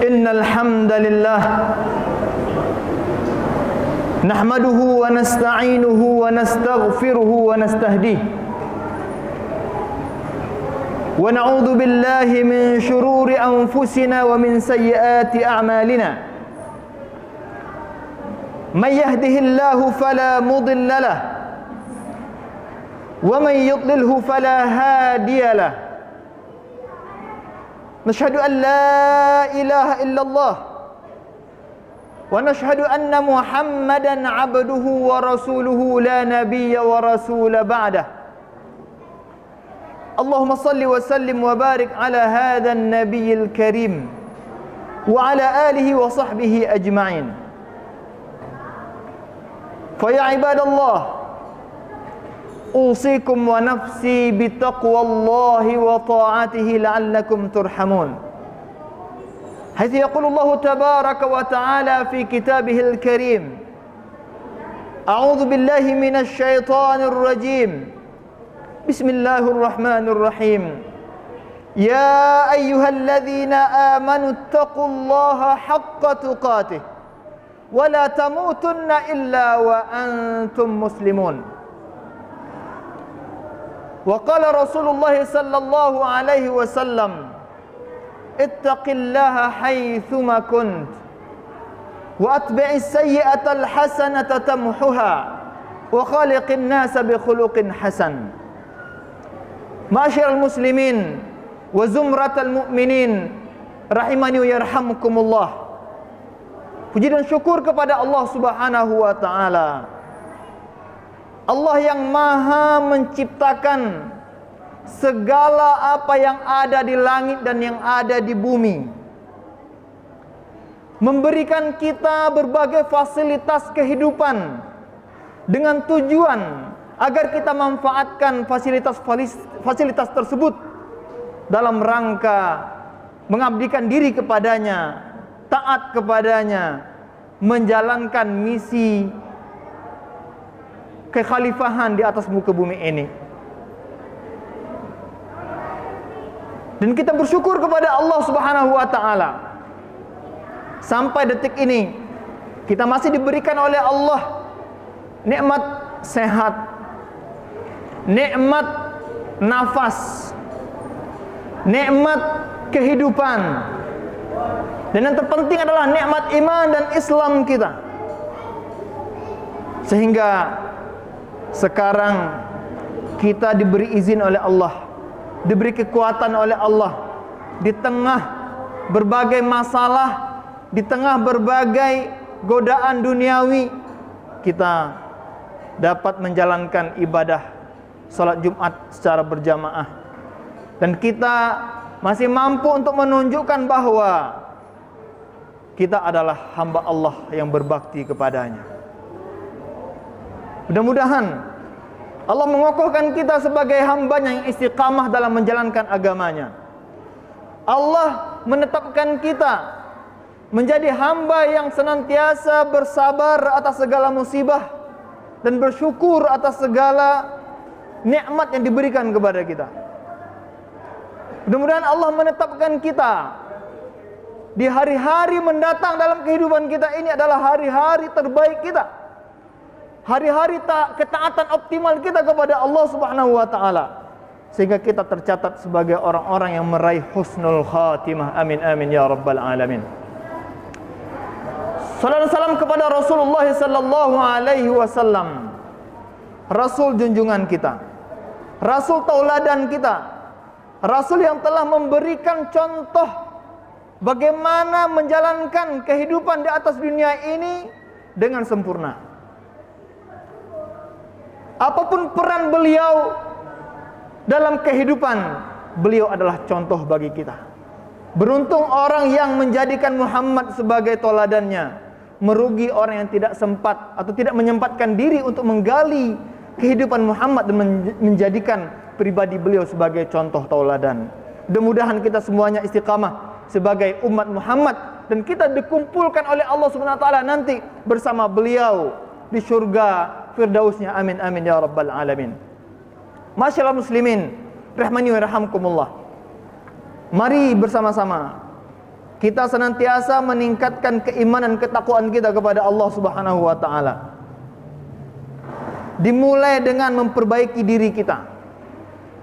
Innal hamdalillah nahmaduhu wa nasta'inuhu wa nastaghfiruhu wa nastahdihi wa na'udzu billahi min shururi anfusina wa min sayyiati a'malina. May yahdihillahu fala mudilla lahu wa man yudlilhu fala hadiya lahu. Nashhadu an la ilaha illallah wa nashhadu anna Muhammadan abduhu wa rasuluhu la nabiyya wa rasula ba'dah. Allahumma salli wa sallim wa barik ala hadha an-nabiyyil karim wa ala alihi wa sahbihi ajma'in. Fa ya ibadallah, usikum wa nafsi bitaqwallahi wa ta'atihi la'allakum turhamun. حيث يقول الله تبارك وتعالى في كتابه الكريم: أعوذ بالله من الشيطان الرجيم بسم الله الرحمن الرحيم يا أيها الذين آمنوا اتقوا الله حق تقاته ولا تموتن إلا وأنتم مسلمون. وقال رسول الله صلى الله عليه وسلم: ittaqillaha haitsuma kunt wa atbi'is sayyi'atal hasanata tamhuha wa khaliqin nasa bi khuluqin hasan. Ma'asyiral muslimin wa zumratal mu'minin rahimani wa yarhamukumullah. Puji dan syukur kepada Allah Subhanahu wa taala. Allah yang Maha menciptakan segala apa yang ada di langit dan yang ada di bumi, memberikan kita berbagai fasilitas kehidupan dengan tujuan agar kita manfaatkan fasilitas tersebut dalam rangka mengabdikan diri kepadanya, taat kepadanya, menjalankan misi kekhalifahan di atas muka bumi ini. Dan kita bersyukur kepada Allah Subhanahu wa taala. Sampai detik ini kita masih diberikan oleh Allah nikmat sehat, nikmat nafas, nikmat kehidupan. Dan yang terpenting adalah nikmat iman dan Islam kita. Sehingga sekarang kita diberi izin oleh Allah, diberi kekuatan oleh Allah di tengah berbagai masalah, di tengah berbagai godaan duniawi, kita dapat menjalankan ibadah salat Jumat secara berjamaah. Dan kita masih mampu untuk menunjukkan bahwa kita adalah hamba Allah yang berbakti kepadanya. Mudah-mudahan Allah mengokohkan kita sebagai hambanya yang istiqamah dalam menjalankan agamanya. Allah menetapkan kita menjadi hamba yang senantiasa bersabar atas segala musibah dan bersyukur atas segala nikmat yang diberikan kepada kita. Mudah-mudahan Allah menetapkan kita di hari-hari mendatang dalam kehidupan kita ini adalah hari-hari terbaik kita, hari-hari ketaatan optimal kita kepada Allah Subhanahu wa taala, sehingga kita tercatat sebagai orang-orang yang meraih husnul khatimah. Amin amin ya rabbal alamin. Sallallahu alaihi wasallam kepada Rasulullah sallallahu alaihi wasallam, rasul junjungan kita, rasul tauladan kita, rasul yang telah memberikan contoh bagaimana menjalankan kehidupan di atas dunia ini dengan sempurna. Apapun peran beliau dalam kehidupan, beliau adalah contoh bagi kita. Beruntung orang yang menjadikan Muhammad sebagai toladannya. Merugi orang yang tidak sempat atau tidak menyempatkan diri untuk menggali kehidupan Muhammad dan menjadikan pribadi beliau sebagai contoh tauladan. Mudah-mudahan kita semuanya istiqamah sebagai umat Muhammad dan kita dikumpulkan oleh Allah Subhanahu wa taala nanti bersama beliau di surga firdausnya. Amin amin ya rabbal alamin. Masyaallah muslimin rahmani wa rahamkumullah. Mari bersama-sama kita senantiasa meningkatkan keimanan ketakwaan kita kepada Allah Subhanahu wa taala. Dimulai dengan memperbaiki diri kita,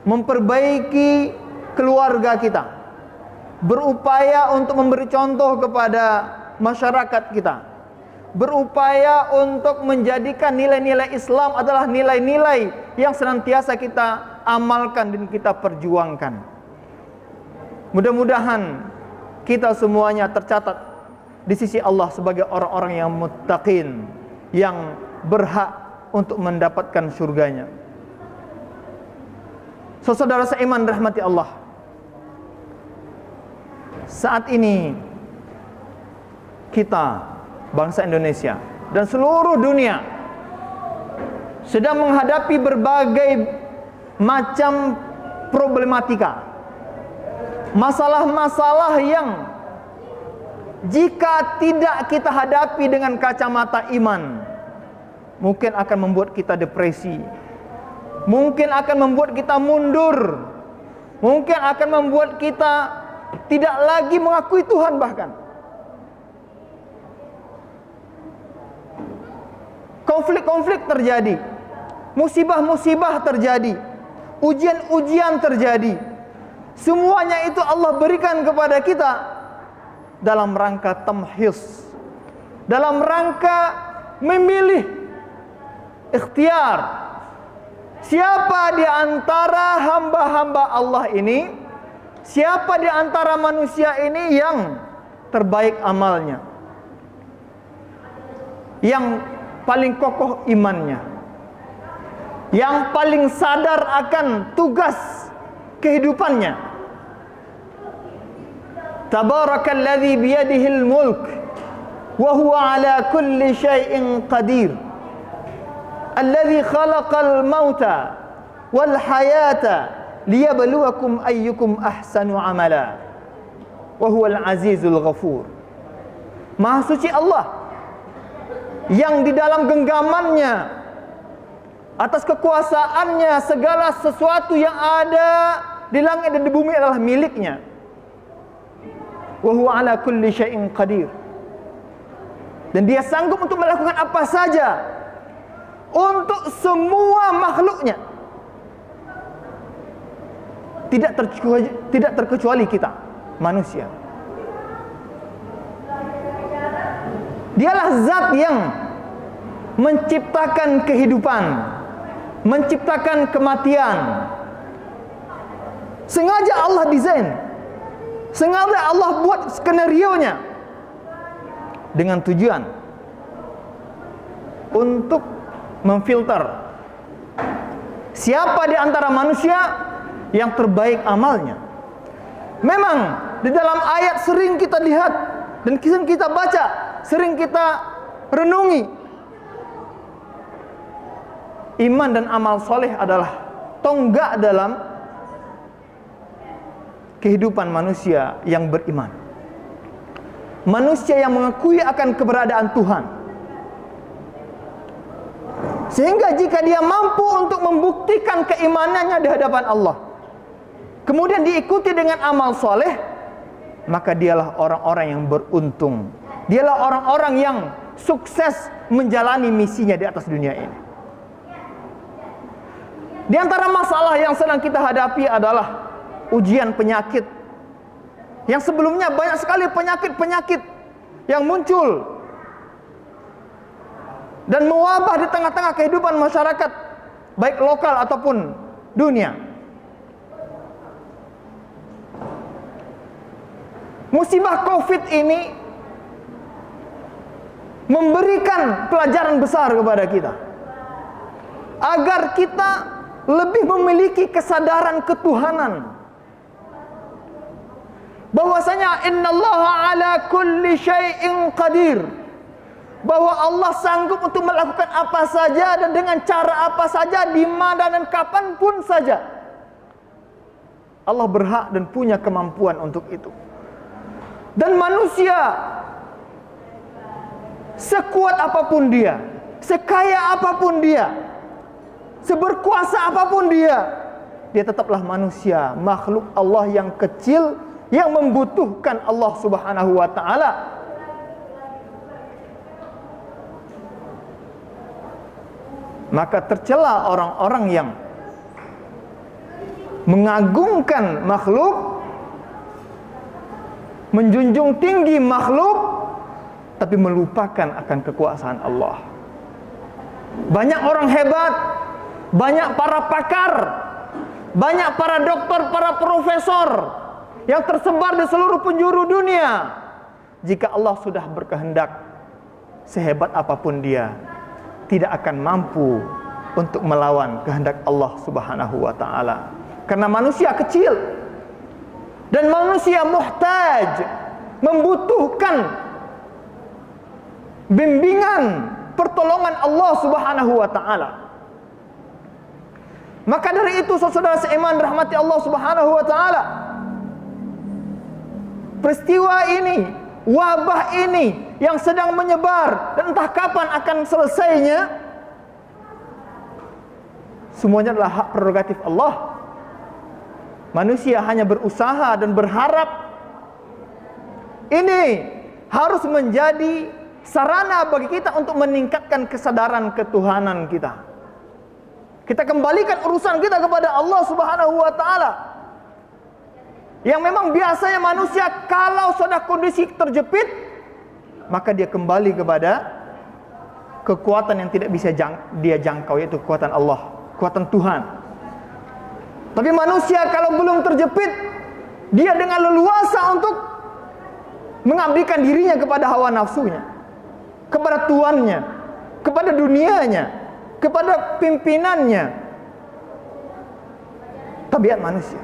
memperbaiki keluarga kita, berupaya untuk memberi contoh kepada masyarakat kita, berupaya untuk menjadikan nilai-nilai Islam adalah nilai-nilai yang senantiasa kita amalkan dan kita perjuangkan. Mudah-mudahan kita semuanya tercatat di sisi Allah sebagai orang-orang yang muttaqin, yang berhak untuk mendapatkan surganya. Saudara seiman rahmati Allah, saat ini kita, bangsa Indonesia dan seluruh dunia, sedang menghadapi berbagai macam problematika, masalah-masalah yang jika tidak kita hadapi dengan kacamata iman, mungkin akan membuat kita depresi, mungkin akan membuat kita mundur, mungkin akan membuat kita tidak lagi mengakui Tuhan bahkan. Konflik-konflik terjadi, musibah-musibah terjadi, ujian-ujian terjadi. Semuanya itu Allah berikan kepada kita dalam rangka tamhis, dalam rangka memilih, ikhtiar. Siapa di antara hamba-hamba Allah ini, siapa di antara manusia ini yang terbaik amalnya, yang paling kokoh imannya, yang paling sadar akan tugas kehidupannya. Tabarakalladzi biyadihil mulk wa huwa ala kulli syai'in qadir. Alladzi khalaqal mauta wal hayata liyabluwakum ayyukum ahsanu amala. Wa huwal azizul ghafur. Maha suci Allah yang di dalam genggamannya, atas kekuasaannya, segala sesuatu yang ada di langit dan di bumi adalah miliknya. Wa huwa ala kulli syai'in qadir. Dan dia sanggup untuk melakukan apa saja untuk semua makhluknya, tidak terkecuali kita manusia. Dialah zat yang menciptakan kehidupan, menciptakan kematian. Sengaja Allah desain, sengaja Allah buat skenario-nya dengan tujuan untuk memfilter siapa di antara manusia yang terbaik amalnya. Memang di dalam ayat sering kita lihat dan sering kita baca, sering kita renungi, iman dan amal soleh adalah tonggak dalam kehidupan manusia yang beriman, manusia yang mengakui akan keberadaan Tuhan. Sehingga jika dia mampu untuk membuktikan keimanannya di hadapan Allah, kemudian diikuti dengan amal soleh, maka dialah orang-orang yang beruntung. Dialah orang-orang yang sukses menjalani misinya di atas dunia ini. Di antara masalah yang sedang kita hadapi adalah ujian penyakit. Yang sebelumnya banyak sekali penyakit-penyakit yang muncul dan mewabah di tengah-tengah kehidupan masyarakat, baik lokal ataupun dunia. Musibah Covid ini memberikan pelajaran besar kepada kita, agar kita lebih memiliki kesadaran ketuhanan, bahwasanya innallaha ala kulli syai'in qadir, bahwa Allah sanggup untuk melakukan apa saja dan dengan cara apa saja, di mana dan kapanpun saja. Allah berhak dan punya kemampuan untuk itu. Dan manusia, sekuat apapun dia, sekaya apapun dia, seberkuasa apapun dia tetaplah manusia, makhluk Allah yang kecil, yang membutuhkan Allah Subhanahu wa taala. Maka tercela orang-orang yang mengagungkan makhluk, menjunjung tinggi makhluk, tapi melupakan akan kekuasaan Allah. Banyak orang hebat, banyak para pakar, banyak para dokter, para profesor yang tersebar di seluruh penjuru dunia. Jika Allah sudah berkehendak, sehebat apapun dia, tidak akan mampu untuk melawan kehendak Allah Subhanahu wa taala. Karena manusia kecil dan manusia muhtaj, membutuhkan bimbingan, pertolongan Allah Subhanahu wa taala. Maka dari itu saudara seiman rahmati Allah Subhanahu wa taala, peristiwa ini, wabah ini yang sedang menyebar dan entah kapan akan selesainya, semuanya adalah hak prerogatif Allah. Manusia hanya berusaha dan berharap ini harus menjadi sarana bagi kita untuk meningkatkan kesadaran ketuhanan kita. Kita kembalikan urusan kita kepada Allah Subhanahu wa taala. Yang memang biasanya manusia kalau sudah kondisi terjepit, maka dia kembali kepada kekuatan yang tidak bisa dia jangkau, yaitu kekuatan Allah, kekuatan Tuhan. Tapi manusia kalau belum terjepit, dia dengan leluasa untuk mengabdikan dirinya kepada hawa nafsunya, kepada tuannya, kepada dunianya, kepada pimpinannya. Tabiat manusia.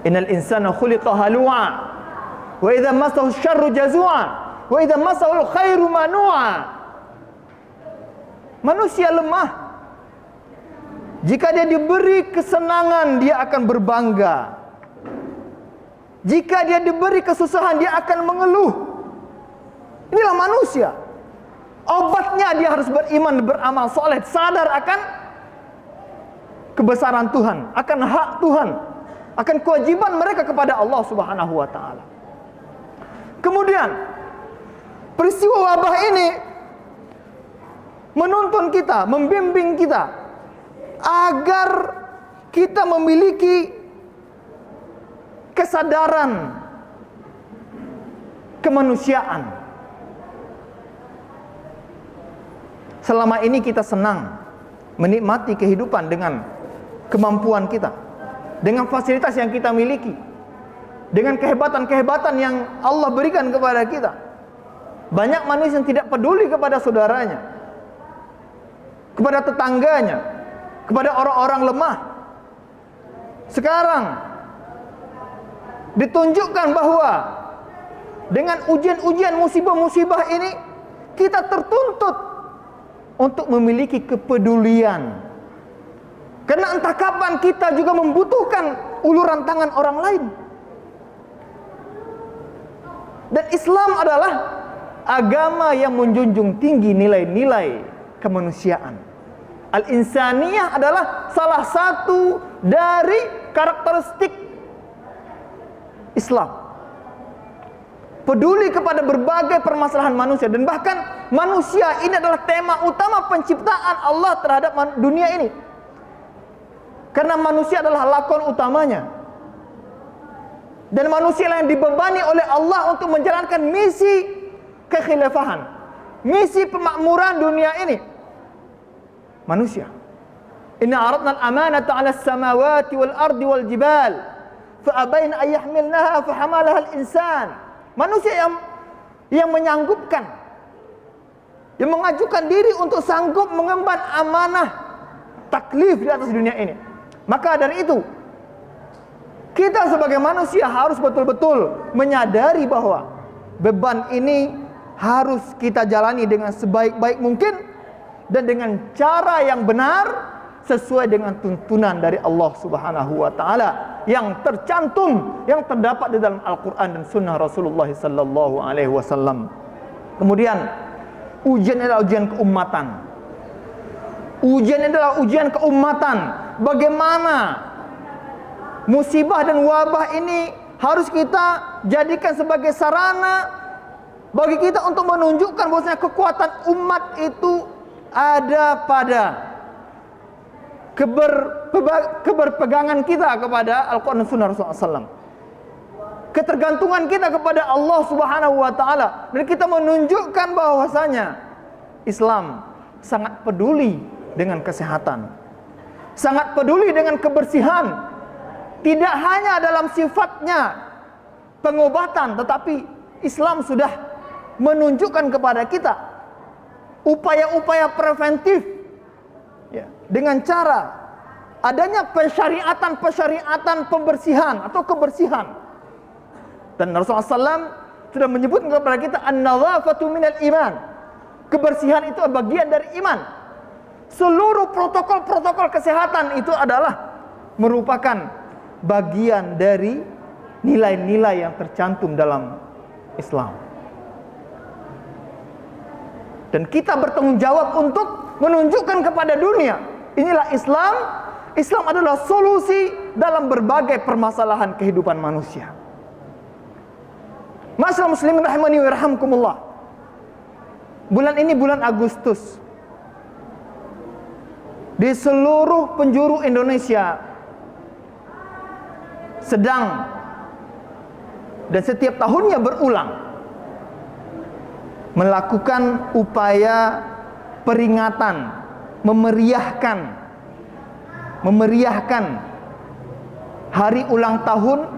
Innal insana khuliqa halu'a wa idza massahu syarru jazua wa idza massahu khairu manu'a. Manusia lemah. Jika dia diberi kesenangan, dia akan berbangga. Jika dia diberi kesusahan, dia akan mengeluh. Inilah manusia. Obatnya dia harus beriman, beramal soleh, sadar akan kebesaran Tuhan, akan hak Tuhan, akan kewajiban mereka kepada Allah Subhanahu wa taala. Kemudian peristiwa wabah ini menuntun kita, membimbing kita agar kita memiliki kesadaran kemanusiaan. Selama ini kita senang menikmati kehidupan dengan kemampuan kita, dengan fasilitas yang kita miliki, dengan kehebatan-kehebatan yang Allah berikan kepada kita. Banyak manusia yang tidak peduli kepada saudaranya, kepada tetangganya, kepada orang-orang lemah. Sekarang ditunjukkan bahwa dengan ujian-ujian, musibah-musibah ini, kita tertuntut untuk memiliki kepedulian. Karena entah kapan kita juga membutuhkan uluran tangan orang lain. Dan Islam adalah agama yang menjunjung tinggi nilai-nilai kemanusiaan. Al-insaniyah adalah salah satu dari karakteristik Islam. Peduli kepada berbagai permasalahan manusia, dan bahkan manusia ini adalah tema utama penciptaan Allah terhadap dunia ini. Karena manusia adalah lakon utamanya. Dan manusia yang dibebani oleh Allah untuk menjalankan misi kekhilafahan, misi pemakmuran dunia ini. Manusia. Inna aradna al-amanata 'ala as-samawati wal ardi wal jibal fa abaina an yahmilnaha fa hamalaha al-insan. Manusia yang menyanggupkan, yang mengajukan diri untuk sanggup mengemban amanah taklif di atas dunia ini. Maka dari itu, kita sebagai manusia harus betul-betul menyadari bahwa beban ini harus kita jalani dengan sebaik-baik mungkin dan dengan cara yang benar, sesuai dengan tuntunan dari Allah Subhanahu wa taala yang tercantum, yang terdapat di dalam Al-Qur'an dan sunnah Rasulullah sallallahu alaihi wasallam. Kemudian ujian adalah ujian keumatan. Ujian adalah ujian keumatan. Bagaimana musibah dan wabah ini harus kita jadikan sebagai sarana bagi kita untuk menunjukkan bahwasanya kekuatan umat itu ada pada keberpegangan kita kepada Al-Quran dan Sunnah Rasulullah SAW, ketergantungan kita kepada Allah Subhanahu wa Ta'ala, dan kita menunjukkan bahwasanya Islam sangat peduli dengan kesehatan, sangat peduli dengan kebersihan, tidak hanya dalam sifatnya pengobatan, tetapi Islam sudah menunjukkan kepada kita upaya-upaya preventif, ya, dengan cara adanya pensyariatan pembersihan atau kebersihan. Dan Rasulullah SAW sudah menyebutkan kepada kita an-nadhafatu minal iman. Kebersihan itu bagian dari iman. Seluruh protokol-protokol kesehatan itu adalah merupakan bagian dari nilai-nilai yang tercantum dalam Islam. Dan kita bertanggung jawab untuk menunjukkan kepada dunia, inilah Islam. Islam adalah solusi dalam berbagai permasalahan kehidupan manusia. Masyaallah muslimin rahimani wa yarhamkumullah. Bulan ini bulan Agustus, di seluruh penjuru Indonesia sedang dan setiap tahunnya berulang melakukan upaya peringatan, memeriahkan hari ulang tahun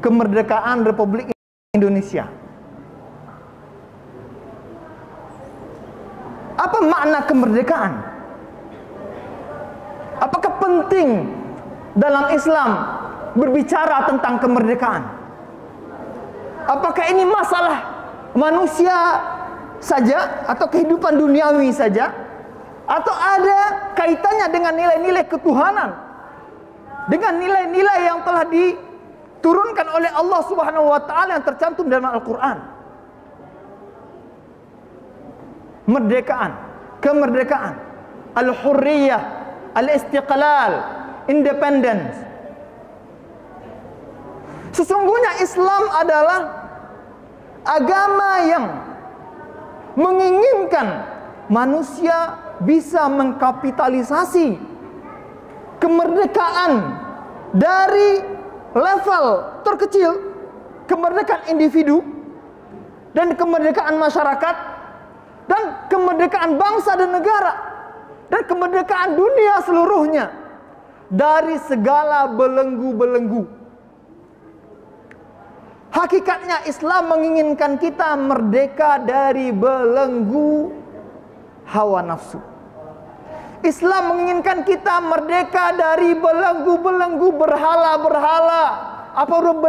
kemerdekaan Republik Indonesia. Apa makna kemerdekaan? Apakah penting dalam Islam berbicara tentang kemerdekaan? Apakah ini masalah manusia saja atau kehidupan duniawi saja, atau ada kaitannya dengan nilai-nilai ketuhanan, dengan nilai-nilai yang telah diturunkan oleh Allah Subhanahu wa Ta'ala yang tercantum dalam Al-Quran? Kemerdekaan, al-hurriyah, al-istiqlal, independence. Sesungguhnya Islam adalah agama yang menginginkan manusia bisa mengkapitalisasi kemerdekaan dari level terkecil, kemerdekaan individu, dan kemerdekaan masyarakat, dan kemerdekaan bangsa dan negara, dan kemerdekaan dunia seluruhnya dari segala belenggu-belenggu. Hakikatnya Islam menginginkan kita merdeka dari belenggu hawa nafsu. Islam menginginkan kita merdeka dari belenggu-belenggu berhala-berhala, apapun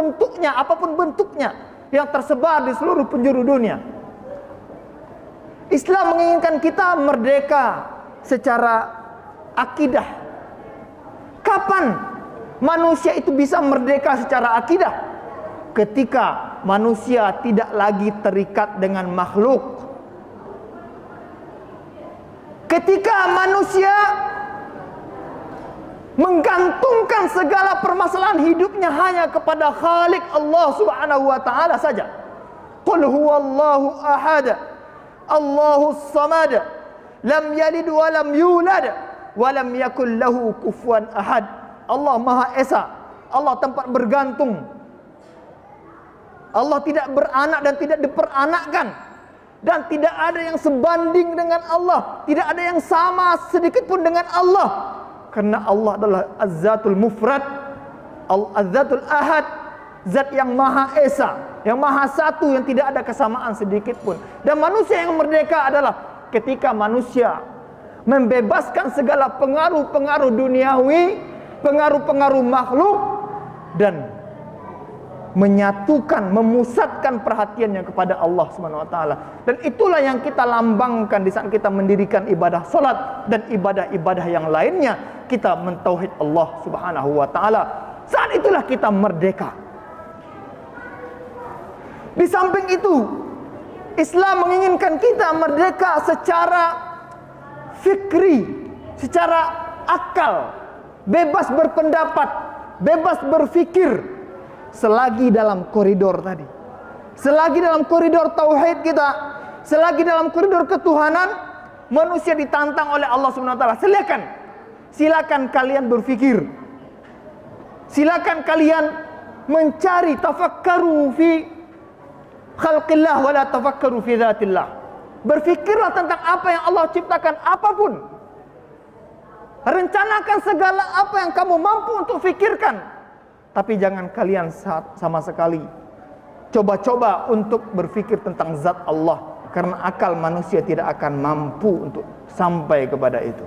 bentuknya yang tersebar di seluruh penjuru dunia. Islam menginginkan kita merdeka secara akidah. Kapan manusia itu bisa merdeka secara akidah? Ketika manusia tidak lagi terikat dengan makhluk. Ketika manusia menggantungkan segala permasalahan hidupnya hanya kepada Khalik Allah Subhanahu wa Ta'ala saja. Qul huwallahu ahad, Allahus samad, lam yalid wa lam yulad, wa lam yakul lahu kufuwan ahad. Allah Maha Esa, Allah tempat bergantung. Allah tidak beranak dan tidak diperanakkan, dan tidak ada yang sebanding dengan Allah, tidak ada yang sama sedikit pun dengan Allah, karena Allah adalah Az-Zatul Mufrad, Az-Zatul Ahad, Zat yang Maha Esa, yang Maha Satu, yang tidak ada kesamaan sedikit pun. Dan manusia yang merdeka adalah ketika manusia membebaskan segala pengaruh-pengaruh duniawi, pengaruh-pengaruh makhluk, dan menyatukan, memusatkan perhatiannya kepada Allah Subhanahu wa Ta'ala. Dan itulah yang kita lambangkan di saat kita mendirikan ibadah salat dan ibadah-ibadah yang lainnya. Kita mentauhid Allah Subhanahu wa Ta'ala. Saat itulah kita merdeka. Di samping itu, Islam menginginkan kita merdeka secara fikri, secara akal, bebas berpendapat, bebas berfikir, selagi dalam koridor tadi. Selagi dalam koridor tauhid kita, selagi dalam koridor ketuhanan, manusia ditantang oleh Allah Subhanahu wa taala. Silakan kalian berpikir. Silakan kalian mencari, tafakkaru fi khalqillah wa la tafakkaru fi dzatillah. Berfikirlah tentang apa yang Allah ciptakan, apapun. Rencanakan segala apa yang kamu mampu untuk fikirkan. Tapi jangan kalian sama sekali coba-coba untuk berfikir tentang zat Allah, karena akal manusia tidak akan mampu untuk sampai kepada itu.